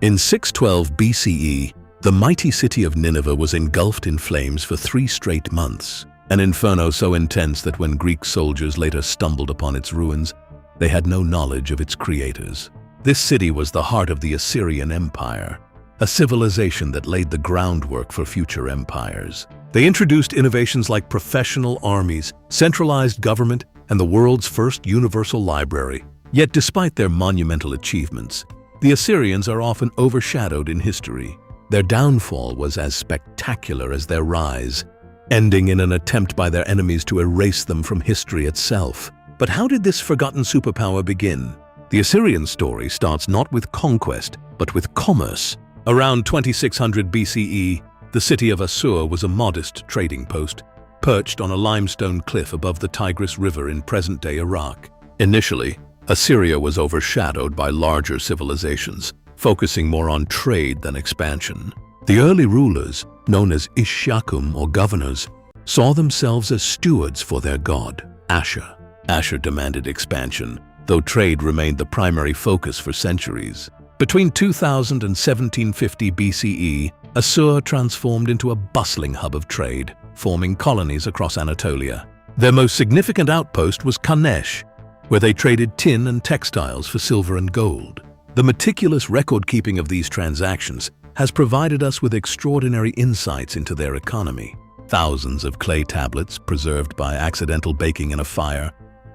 In 612 BCE, the mighty city of Nineveh was engulfed in flames for 3 straight months, an inferno so intense that when Greek soldiers later stumbled upon its ruins, they had no knowledge of its creators. This city was the heart of the Assyrian Empire, a civilization that laid the groundwork for future empires. They introduced innovations like professional armies, centralized government, and the world's first universal library. Yet despite their monumental achievements, the Assyrians are often overshadowed in history. Their downfall was as spectacular as their rise, ending in an attempt by their enemies to erase them from history itself. But how did this forgotten superpower begin? The Assyrian story starts not with conquest, but with commerce. Around 2600 BCE, the city of Assur was a modest trading post, perched on a limestone cliff above the Tigris River in present-day Iraq. Initially, Assyria was overshadowed by larger civilizations, focusing more on trade than expansion. The early rulers, known as Ishyakum or governors, saw themselves as stewards for their god, Ashur. Ashur demanded expansion, though trade remained the primary focus for centuries. Between 2000 and 1750 BCE, Assur transformed into a bustling hub of trade, forming colonies across Anatolia. Their most significant outpost was Kanesh, where they traded tin and textiles for silver and gold. The meticulous record-keeping of these transactions has provided us with extraordinary insights into their economy. Thousands of clay tablets, preserved by accidental baking in a fire,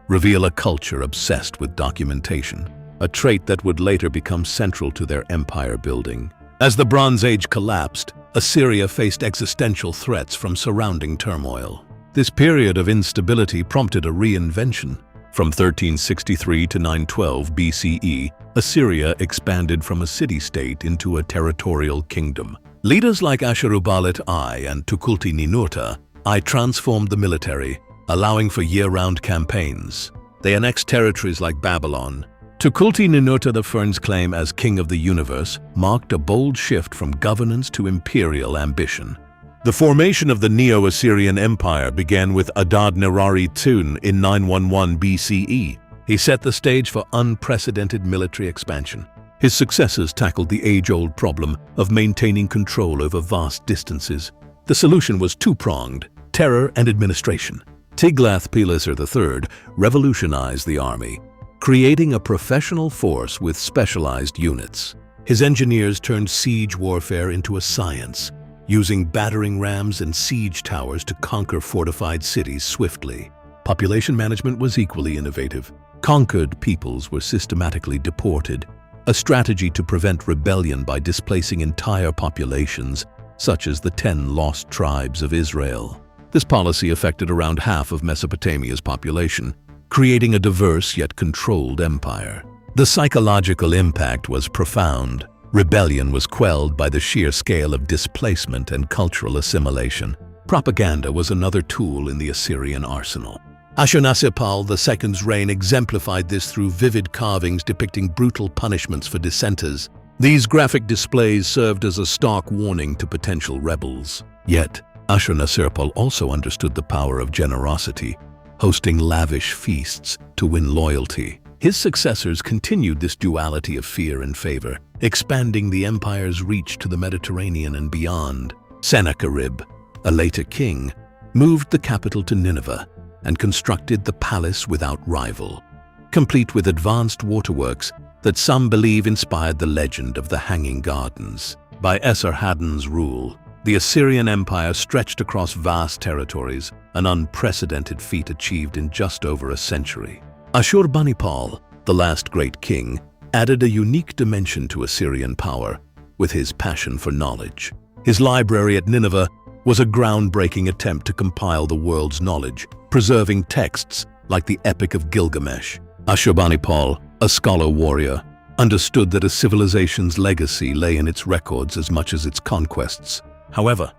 reveal a culture obsessed with documentation, a trait that would later become central to their empire building. As the Bronze Age collapsed, Assyria faced existential threats from surrounding turmoil. This period of instability prompted a reinvention. From 1363 to 912 BCE, Assyria expanded from a city-state into a territorial kingdom. Leaders like Ashurbanipal I and Tukulti-Ninurta I transformed the military, allowing for year-round campaigns. They annexed territories like Babylon. Tukulti-Ninurta I's claim as king of the universe marked a bold shift from governance to imperial ambition. The formation of the Neo-Assyrian Empire began with Adad-nirari II in 911 BCE. He set the stage for unprecedented military expansion. His successors tackled the age-old problem of maintaining control over vast distances. The solution was two-pronged: terror and administration. Tiglath-Pileser III revolutionized the army, creating a professional force with specialized units. His engineers turned siege warfare into a science, using battering rams and siege towers to conquer fortified cities swiftly. Population management was equally innovative. Conquered peoples were systematically deported, a strategy to prevent rebellion by displacing entire populations, such as the 10 lost tribes of Israel. This policy affected around half of Mesopotamia's population, creating a diverse yet controlled empire. The psychological impact was profound. Rebellion was quelled by the sheer scale of displacement and cultural assimilation. Propaganda was another tool in the Assyrian arsenal. Ashurbanipal II's reign exemplified this through vivid carvings depicting brutal punishments for dissenters. These graphic displays served as a stark warning to potential rebels. Yet, Ashurbanipal also understood the power of generosity, hosting lavish feasts to win loyalty. His successors continued this duality of fear and favor, expanding the empire's reach to the Mediterranean and beyond. Sennacherib, a later king, moved the capital to Nineveh and constructed the palace without rival, complete with advanced waterworks that some believe inspired the legend of the Hanging Gardens. By Esarhaddon's rule, the Assyrian Empire stretched across vast territories, an unprecedented feat achieved in just over a century. Ashurbanipal, the last great king, added a unique dimension to Assyrian power with his passion for knowledge. His library at Nineveh was a groundbreaking attempt to compile the world's knowledge, preserving texts like the Epic of Gilgamesh. Ashurbanipal, a scholar-warrior, understood that a civilization's legacy lay in its records as much as its conquests. However,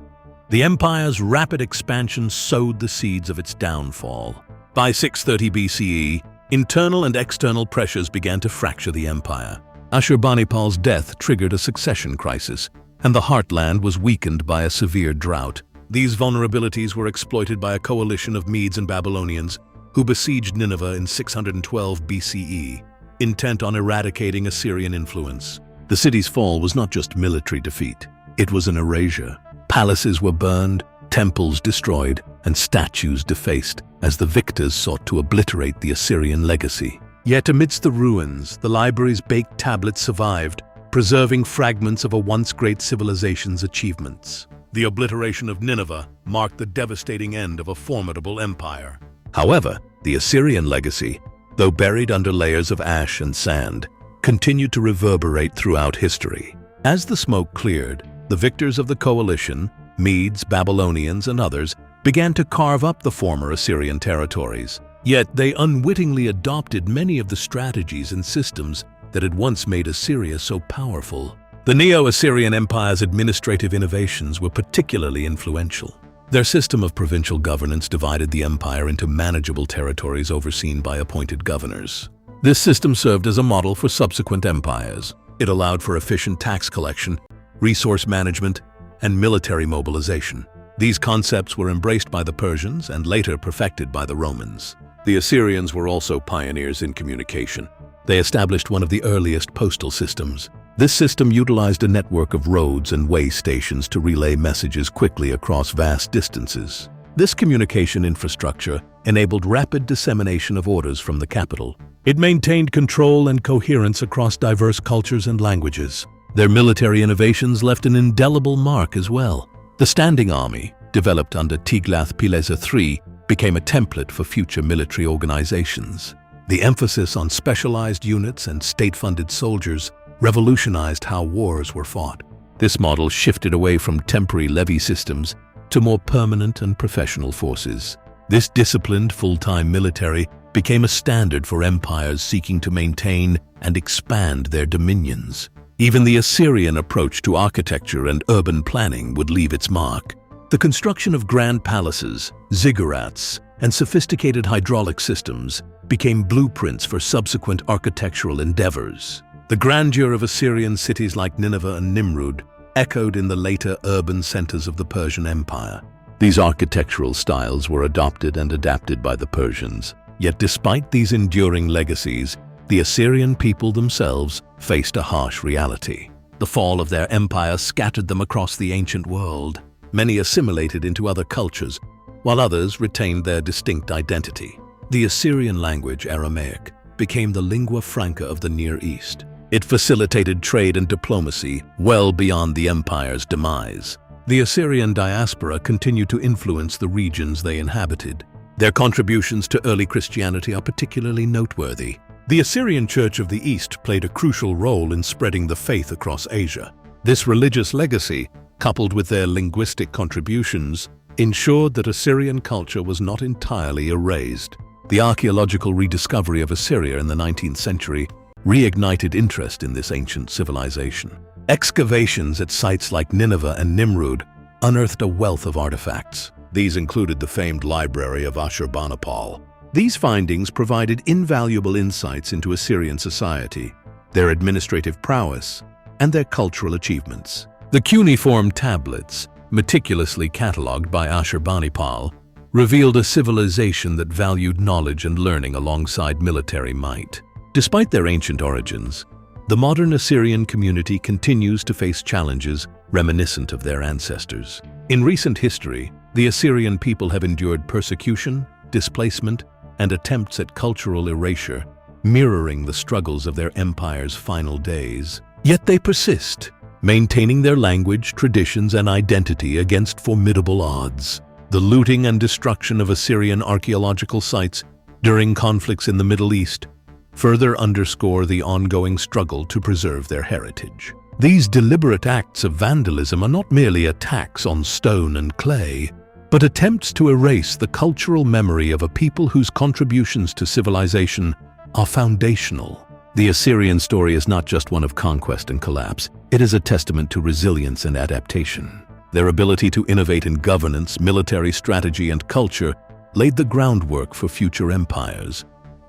the empire's rapid expansion sowed the seeds of its downfall. By 630 BCE, internal and external pressures began to fracture the empire. Ashurbanipal's death triggered a succession crisis, and the heartland was weakened by a severe drought. These vulnerabilities were exploited by a coalition of Medes and Babylonians who besieged Nineveh in 612 BCE, intent on eradicating Assyrian influence. The city's fall was not just military defeat, it was an erasure. Palaces were burned, temples destroyed, and statues defaced as the victors sought to obliterate the Assyrian legacy. Yet amidst the ruins, the library's baked tablets survived, preserving fragments of a once great civilization's achievements. The obliteration of Nineveh marked the devastating end of a formidable empire. However, the Assyrian legacy, though buried under layers of ash and sand, continued to reverberate throughout history. As the smoke cleared, the victors of the coalition, Medes, Babylonians, and others, began to carve up the former Assyrian territories. Yet they unwittingly adopted many of the strategies and systems that had once made Assyria so powerful. The Neo-Assyrian Empire's administrative innovations were particularly influential. Their system of provincial governance divided the empire into manageable territories overseen by appointed governors. This system served as a model for subsequent empires. It allowed for efficient tax collection, resource management, and military mobilization. These concepts were embraced by the Persians and later perfected by the Romans. The Assyrians were also pioneers in communication. They established one of the earliest postal systems. This system utilized a network of roads and way stations to relay messages quickly across vast distances. This communication infrastructure enabled rapid dissemination of orders from the capital. It maintained control and coherence across diverse cultures and languages. Their military innovations left an indelible mark as well. The standing army, developed under Tiglath-Pileser III, became a template for future military organizations. The emphasis on specialized units and state-funded soldiers revolutionized how wars were fought. This model shifted away from temporary levy systems to more permanent and professional forces. This disciplined, full-time military became a standard for empires seeking to maintain and expand their dominions. Even the Assyrian approach to architecture and urban planning would leave its mark. The construction of grand palaces, ziggurats, and sophisticated hydraulic systems became blueprints for subsequent architectural endeavors. The grandeur of Assyrian cities like Nineveh and Nimrud echoed in the later urban centers of the Persian Empire. These architectural styles were adopted and adapted by the Persians. Yet despite these enduring legacies, the Assyrian people themselves faced a harsh reality. The fall of their empire scattered them across the ancient world. Many assimilated into other cultures, while others retained their distinct identity. The Assyrian language, Aramaic, became the lingua franca of the Near East. It facilitated trade and diplomacy well beyond the empire's demise. The Assyrian diaspora continued to influence the regions they inhabited. Their contributions to early Christianity are particularly noteworthy. The Assyrian Church of the East played a crucial role in spreading the faith across Asia. This religious legacy, coupled with their linguistic contributions, ensured that Assyrian culture was not entirely erased. The archaeological rediscovery of Assyria in the 19th century reignited interest in this ancient civilization. Excavations at sites like Nineveh and Nimrud unearthed a wealth of artifacts. These included the famed library of Ashurbanipal. These findings provided invaluable insights into Assyrian society, their administrative prowess, and their cultural achievements. The cuneiform tablets, meticulously catalogued by Ashurbanipal, revealed a civilization that valued knowledge and learning alongside military might. Despite their ancient origins, the modern Assyrian community continues to face challenges reminiscent of their ancestors. In recent history, the Assyrian people have endured persecution, displacement, and attempts at cultural erasure, mirroring the struggles of their empire's final days. Yet they persist, maintaining their language, traditions, and identity against formidable odds. The looting and destruction of Assyrian archaeological sites during conflicts in the Middle East further underscore the ongoing struggle to preserve their heritage. These deliberate acts of vandalism are not merely attacks on stone and clay, but attempts to erase the cultural memory of a people whose contributions to civilization are foundational. The Assyrian story is not just one of conquest and collapse, it is a testament to resilience and adaptation. Their ability to innovate in governance, military strategy, and culture laid the groundwork for future empires,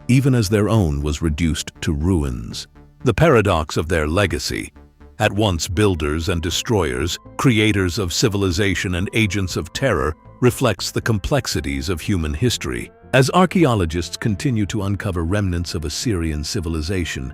even as their own was reduced to ruins. The paradox of their legacy, at once builders and destroyers, creators of civilization and agents of terror, reflects the complexities of human history. As archaeologists continue to uncover remnants of Assyrian civilization,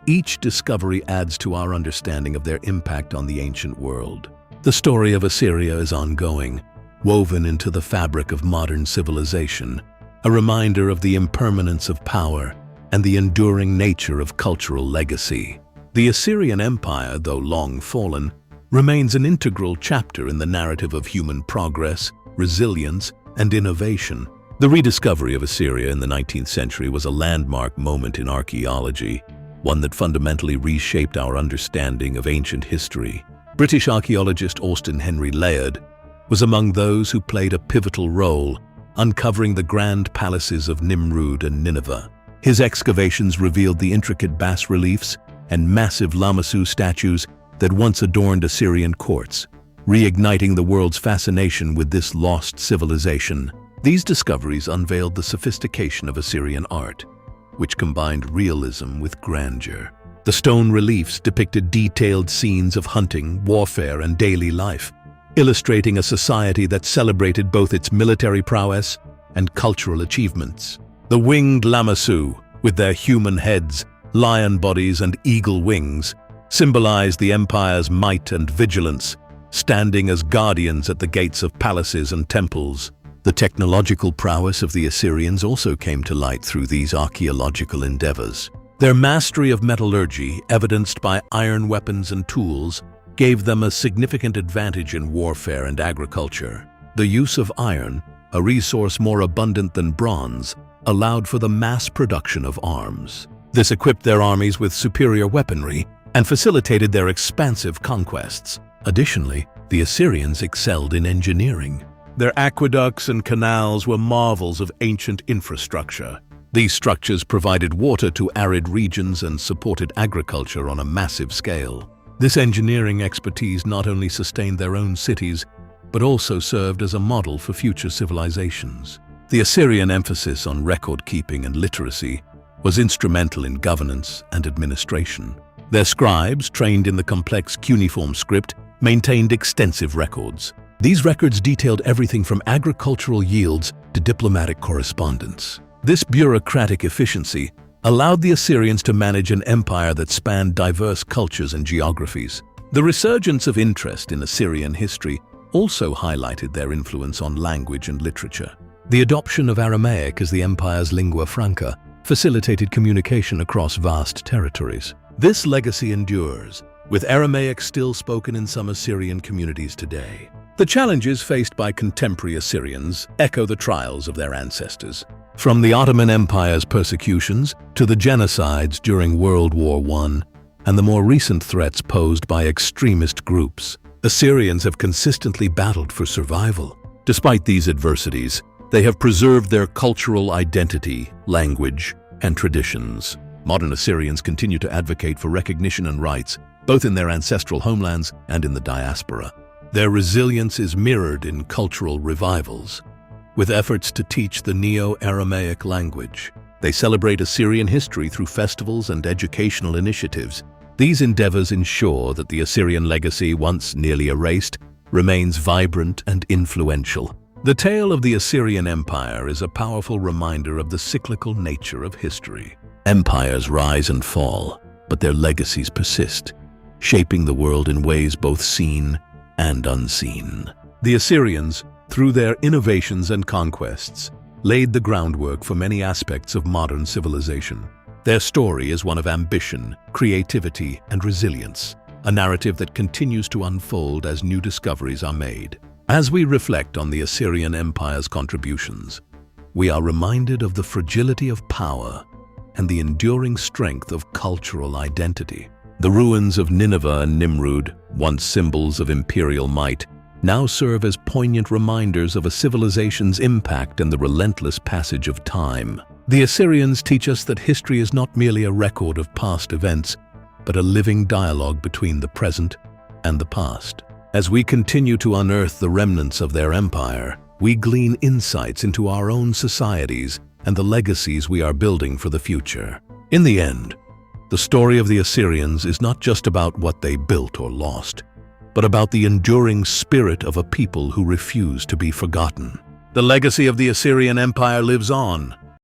Each discovery adds to our understanding of their impact on the ancient world. The story of Assyria is ongoing, woven into the fabric of modern civilization, a reminder of the impermanence of power and the enduring nature of cultural legacy. The Assyrian Empire, though long fallen, remains an integral chapter in the narrative of human progress, resilience, and innovation. The rediscovery of Assyria in the 19th century was a landmark moment in archaeology, one that fundamentally reshaped our understanding of ancient history. British archaeologist Austen Henry Layard was among those who played a pivotal role, uncovering the grand palaces of Nimrud and Nineveh. His excavations revealed the intricate bas-reliefs and massive Lamassu statues that once adorned Assyrian courts, reigniting the world's fascination with this lost civilization. These discoveries unveiled the sophistication of Assyrian art, which combined realism with grandeur. The stone reliefs depicted detailed scenes of hunting, warfare, and daily life, illustrating a society that celebrated both its military prowess and cultural achievements. The winged Lamassu, with their human heads, lion bodies, and eagle wings, symbolized the empire's might and vigilance, standing as guardians at the gates of palaces and temples. The technological prowess of the Assyrians also came to light through these archaeological endeavors. Their mastery of metallurgy, evidenced by iron weapons and tools, gave them a significant advantage in warfare and agriculture. The use of iron, a resource more abundant than bronze, allowed for the mass production of arms. This equipped their armies with superior weaponry and facilitated their expansive conquests. Additionally, the Assyrians excelled in engineering. Their aqueducts and canals were marvels of ancient infrastructure. These structures provided water to arid regions and supported agriculture on a massive scale. This engineering expertise not only sustained their own cities, but also served as a model for future civilizations. The Assyrian emphasis on record-keeping and literacy was instrumental in governance and administration. Their scribes, trained in the complex cuneiform script, maintained extensive records. These records detailed everything from agricultural yields to diplomatic correspondence. This bureaucratic efficiency allowed the Assyrians to manage an empire that spanned diverse cultures and geographies. The resurgence of interest in Assyrian history also highlighted their influence on language and literature. The adoption of Aramaic as the empire's lingua franca facilitated communication across vast territories. This legacy endures, with Aramaic still spoken in some Assyrian communities today. The challenges faced by contemporary Assyrians echo the trials of their ancestors. From the Ottoman Empire's persecutions to the genocides during World War I and the more recent threats posed by extremist groups, Assyrians have consistently battled for survival. Despite these adversities, they have preserved their cultural identity, language, and traditions. Modern Assyrians continue to advocate for recognition and rights, both in their ancestral homelands and in the diaspora. Their resilience is mirrored in cultural revivals, with efforts to teach the Neo-Aramaic language. They celebrate Assyrian history through festivals and educational initiatives. These endeavors ensure that the Assyrian legacy, once nearly erased, remains vibrant and influential. The tale of the Assyrian Empire is a powerful reminder of the cyclical nature of history. Empires rise and fall, but their legacies persist, shaping the world in ways both seen and unseen. The Assyrians, through their innovations and conquests, laid the groundwork for many aspects of modern civilization. Their story is one of ambition, creativity, and resilience, a narrative that continues to unfold as new discoveries are made. As we reflect on the Assyrian Empire's contributions, we are reminded of the fragility of power and the enduring strength of cultural identity. The ruins of Nineveh and Nimrud, once symbols of imperial might, now serve as poignant reminders of a civilization's impact and the relentless passage of time. The Assyrians teach us that history is not merely a record of past events, but a living dialogue between the present and the past. As we continue to unearth the remnants of their empire, we glean insights into our own societies and the legacies we are building for the future. In the end, the story of the Assyrians is not just about what they built or lost, but about the enduring spirit of a people who refuse to be forgotten. The legacy of the Assyrian Empire lives on,